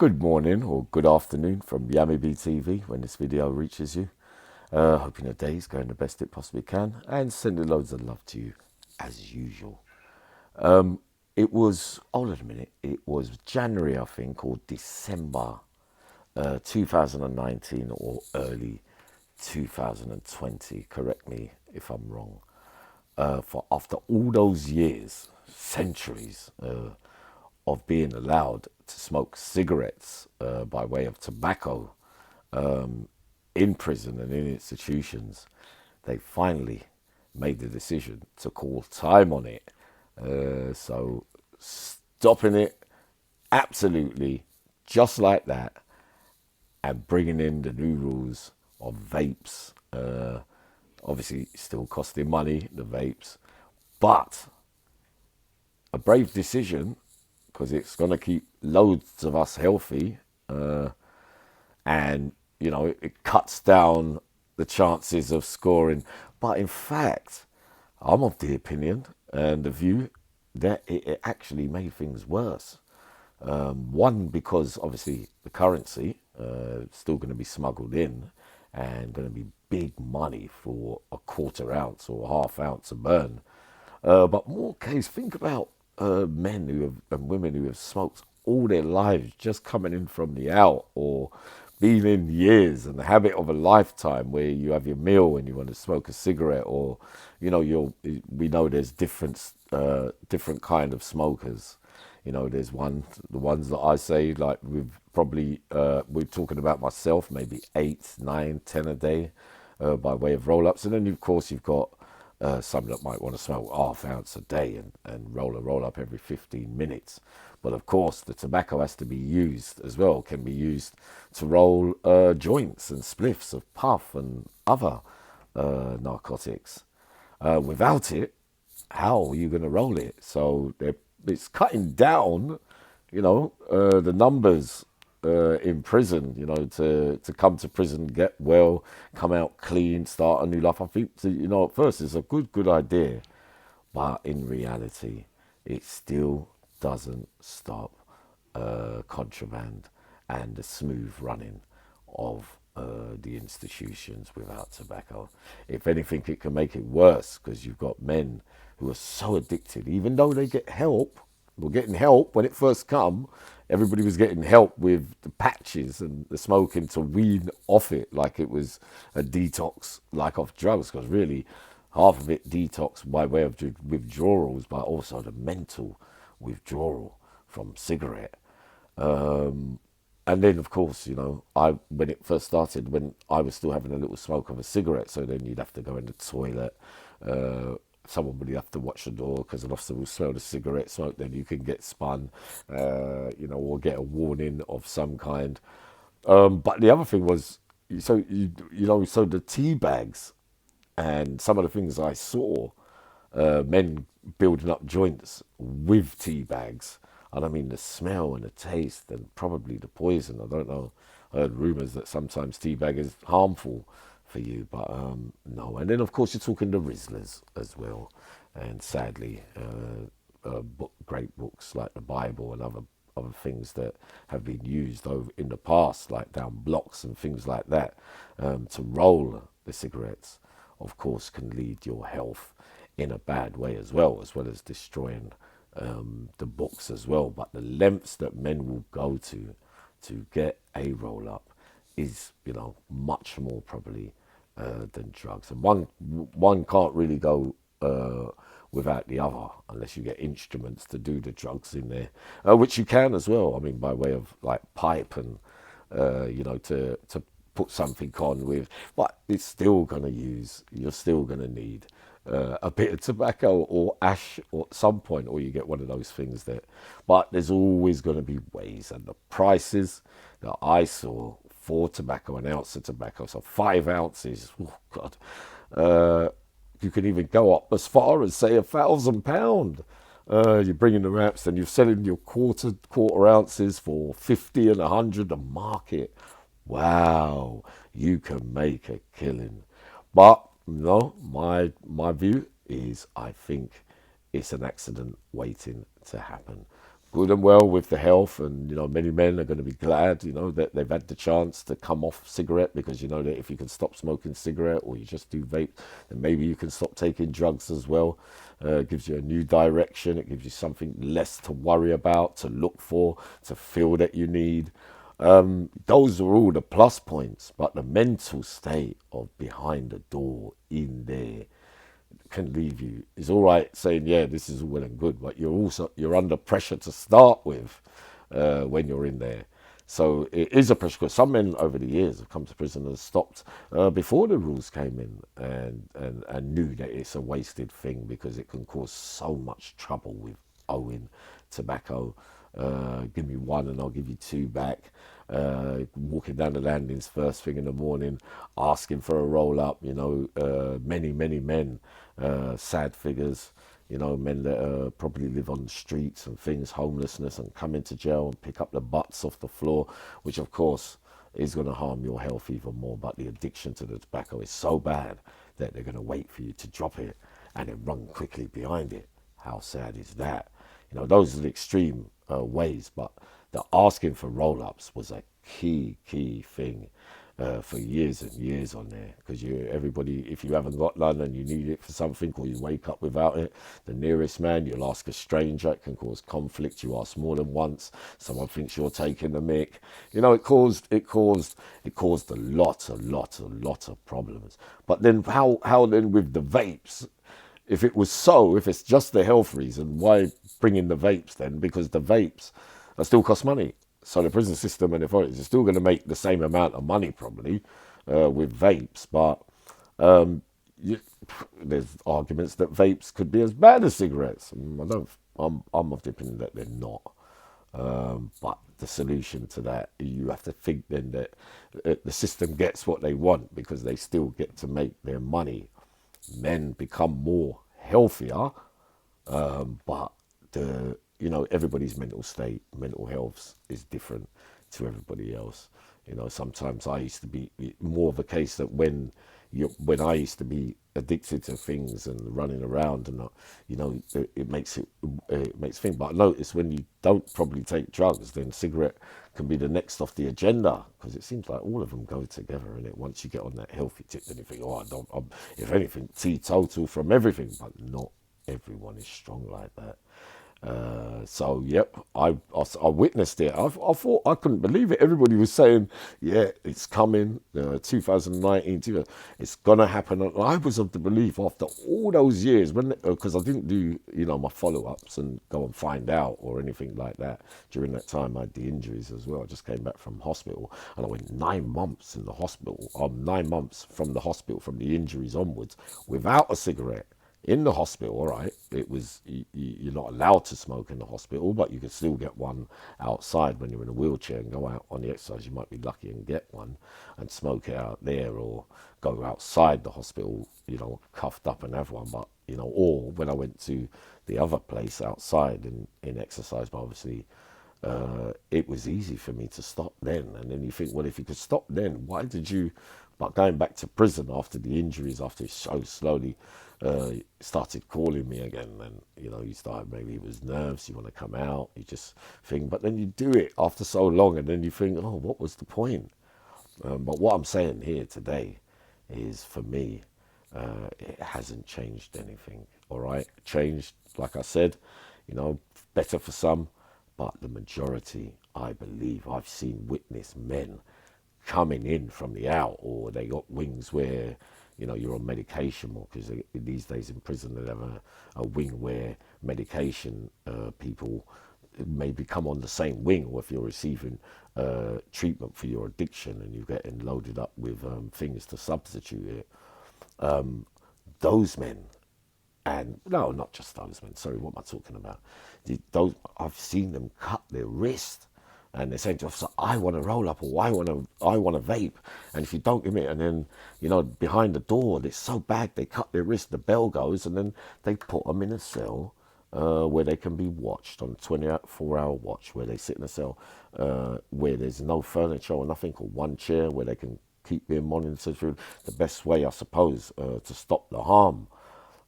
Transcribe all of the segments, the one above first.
Good morning or good afternoon from yammybtv when this video reaches you. Hoping your day is going the best it possibly can and sending loads of love to you as usual. It was, hold on a minute, it was January I think or December 2019 or early 2020, correct me if I'm wrong. For after all those years, centuries of being allowed to smoke cigarettes by way of tobacco in prison and in institutions, they finally made the decision to call time on it. So stopping it absolutely just like that and bringing in the new rules of vapes. Obviously, still costing money, the vapes, but a brave decision because it's going to keep loads of us healthy, and it cuts down the chances of scoring. But in fact, I'm of the opinion and the view that it actually made things worse. One, because obviously the currency still going to be smuggled in and going to be big money for a quarter ounce or a half ounce of burn. But more case, think about men who have and women who have smoked all their lives, just coming in from the out, or been in years, and the habit of a lifetime where you have your meal and you want to smoke a cigarette, or we know there's different kind of smokers. There's the ones that I say, like we're talking about myself, maybe 8, 9, 10 a day by way of roll ups, and then of course you've got some that might want to smoke half ounce a day and roll up every 15 minutes. But of course, the tobacco has to be used as well, can be used to roll joints and spliffs of puff and other narcotics. Without it, how are you going to roll it? So it's cutting down, the numbers in prison, to come to prison, get well, come out clean, start a new life. I think, at first it's a good idea, but in reality, it still doesn't stop contraband and the smooth running of the institutions without tobacco. If anything, it can make it worse because you've got men who are so addicted, even though they get help. We're getting help when it first come. Everybody was getting help with the patches and the smoking to wean off it like it was a detox, like off drugs. Because really, half of it detox by way of withdrawals, but also the mental withdrawal from cigarette. And then, of course, when it first started, when I was still having a little smoke of a cigarette, so then you'd have to go in the toilet. Someone would have to watch the door because an officer will smell the cigarette smoke. Then you can get spun, or get a warning of some kind. But the other thing was, so the tea bags and some of the things I saw, men building up joints with tea bags. And I mean, the smell and the taste and probably the poison. I don't know. I heard rumours that sometimes tea bag is harmful for you, but no. And then, of course, you're talking the Rizzlers as well. And sadly, great books like the Bible and other things that have been used over in the past, like down blocks and things like that, to roll the cigarettes, of course, can lead your health in a bad way as well as destroying the books as well. But the lengths that men will go to get a roll up is, much more probably than drugs. And one can't really go without the other unless you get instruments to do the drugs in there, which you can as well. I mean, by way of like pipe and to put something on with, but it's still you're still gonna need a bit of tobacco or ash or at some point, or you get one of those things that. But there's always going to be ways, and the prices that I saw for tobacco, an ounce of tobacco, so 5 ounces. Oh God, you can even go up as far as say £1,000. You're bringing the wraps, and you're selling your quarter ounces for 50 and 100 a market. Wow, you can make a killing. But no, my view is I think it's an accident waiting to happen. good and well with the health, and many men are going to be glad that they've had the chance to come off cigarette, because that if you can stop smoking cigarette, or you just do vape, then maybe you can stop taking drugs as well. It gives you a new direction. It gives you something less to worry about, to look for, to feel that you need. Those are all the plus points, but the mental state of behind the door in there can leave you. It's all right saying, yeah, this is all well and good, but you're under pressure to start with when you're in there. So it is a pressure, because some men over the years have come to prison and stopped before the rules came in, and knew that it's a wasted thing, because it can cause so much trouble with owing tobacco. Give me one and I'll give you two back. Walking down the landings first thing in the morning, asking for a roll up. Many men, sad figures. Men that probably live on the streets and things, homelessness, and come into jail and pick up the butts off the floor, which of course is going to harm your health even more. But the addiction to the tobacco is so bad that they're going to wait for you to drop it and then run quickly behind it. How sad is that? Those are the extreme ways, but the asking for roll-ups was a key thing for years and years on there, because everybody, if you haven't got none and you need it for something, or you wake up without it, the nearest man, you'll ask a stranger. It can cause conflict. You ask more than once, someone thinks you're taking the mick. It caused a lot of problems. But then how then with the vapes? If it's just the health reason, why bring in the vapes then? Because the vapes still cost money. So the prison system and authorities are still going to make the same amount of money probably with vapes. But you, there's arguments that vapes could be as bad as cigarettes. I'm of the opinion that they're not. But the solution to that, you have to think then that the system gets what they want, because they still get to make their money. Men become more healthier, but everybody's mental health is different to everybody else. Sometimes I used to be more of a case that when I used to be addicted to things and running around, and it makes things. But I notice when you don't probably take drugs, then cigarette can be the next off the agenda, because it seems like all of them go together. And once you get on that healthy tip, then you think, oh, if anything, teetotal from everything. But not everyone is strong like that. So yep, I witnessed it. I thought, I couldn't believe it. Everybody was saying, yeah, it's coming, 2019, it's gonna happen. And I was of the belief, after all those years, because I didn't do my follow-ups and go and find out or anything like that. During that time, I had the injuries as well. I just came back from hospital, and I went 9 months in the hospital. 9 months from the hospital, from the injuries onwards, without a cigarette. In the hospital, all right, you're not allowed to smoke in the hospital, but you could still get one outside when you're in a wheelchair and go out on the exercise. You might be lucky and get one and smoke it out there, or go outside the hospital, cuffed up and have one. But or when I went to the other place outside in exercise, but obviously it was easy for me to stop then. And then you think, well, if you could stop then, why did you? But going back to prison after the injuries, after it so slowly started calling me again, and you started, maybe it was nerves, you want to come out, you just think, but then you do it after so long, and then you think, oh, what was the point? But what I'm saying here today is, for me, it hasn't changed anything. All right, changed, like I said, better for some, but the majority, I believe, I've seen, witness men coming in from the out, or they got wings where you're on medication more, because these days in prison they have a wing where medication people may become on the same wing, or if you're receiving treatment for your addiction and you're getting loaded up with things to substitute it. Those men, and no, not just those men, sorry, what am I talking about? I've seen them cut their wrist, and they're saying to us, I want to roll up, or I want to vape, and if you don't give me it, and then behind the door, it's so bad, they cut their wrist, the bell goes, and then they put them in a cell where they can be watched on a 24-hour watch, where they sit in a cell where there's no furniture or nothing, or one chair where they can keep being monitored through the best way, I suppose, to stop the harm.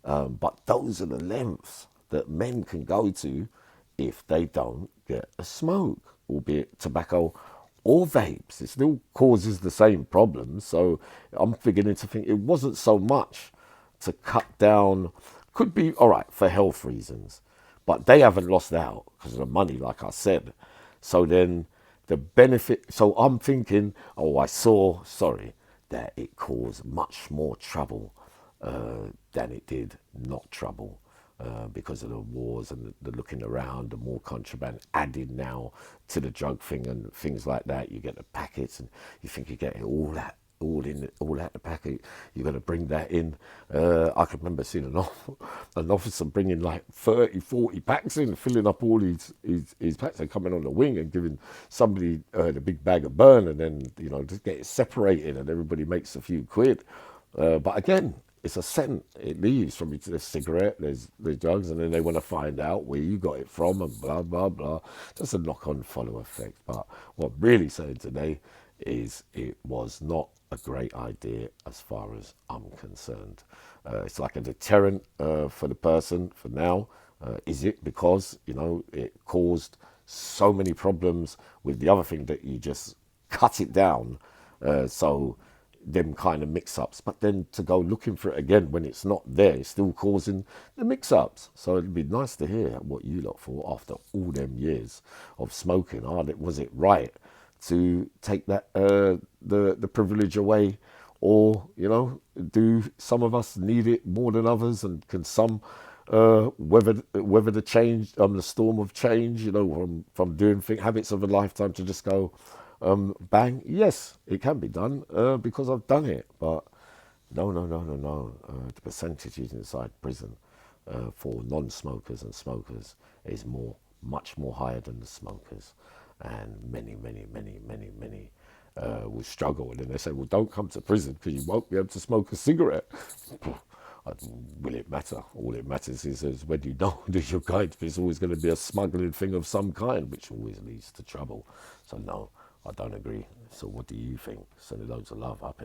But those are the lengths that men can go to if they don't get a smoke, albeit tobacco or vapes. It still causes the same problems. So I'm beginning to think it wasn't so much to cut down, could be all right for health reasons, but they haven't lost out because of the money, like I said. So then the benefit, so I'm thinking, oh, I saw, sorry, that it caused much more trouble than it did not trouble. Because of the wars and the looking around, the more contraband added now to the drug thing and things like that. You get the packets and you think you get it all out the packet. You're going to bring that in. I can remember seeing an officer bringing like 30, 40 packs in, filling up all his packs and coming on the wing and giving somebody the big bag of burn, and then, just get it separated and everybody makes a few quid. But again, it's a scent. It leaves from each. There's cigarette, there's drugs, and then they want to find out where you got it from and blah, blah, blah. Just a knock-on follow effect. But what I'm really saying today is it was not a great idea as far as I'm concerned. It's like a deterrent for the person for now. Is it because, it caused so many problems with the other thing that you just cut it down? So them kind of mix-ups, but then to go looking for it again when it's not there, it's still causing the mix-ups. So it'd be nice to hear what you lot thought after all them years of smoking. Was it right to take that the privilege away, or do some of us need it more than others, and can some weather the change, the storm of change, from doing habits of a lifetime to just go bang? Yes, it can be done because I've done it. But no, no, no, no, no. The percentages inside prison for non-smokers and smokers is much more higher than the smokers, and many, many, many, many, many will struggle. And then they say, "Well, don't come to prison because you won't be able to smoke a cigarette." Will it matter? All it matters is when you know that you're going, there's always going to be a smuggling thing of some kind, which always leads to trouble. So no, I don't agree. So what do you think? Send loads of love up.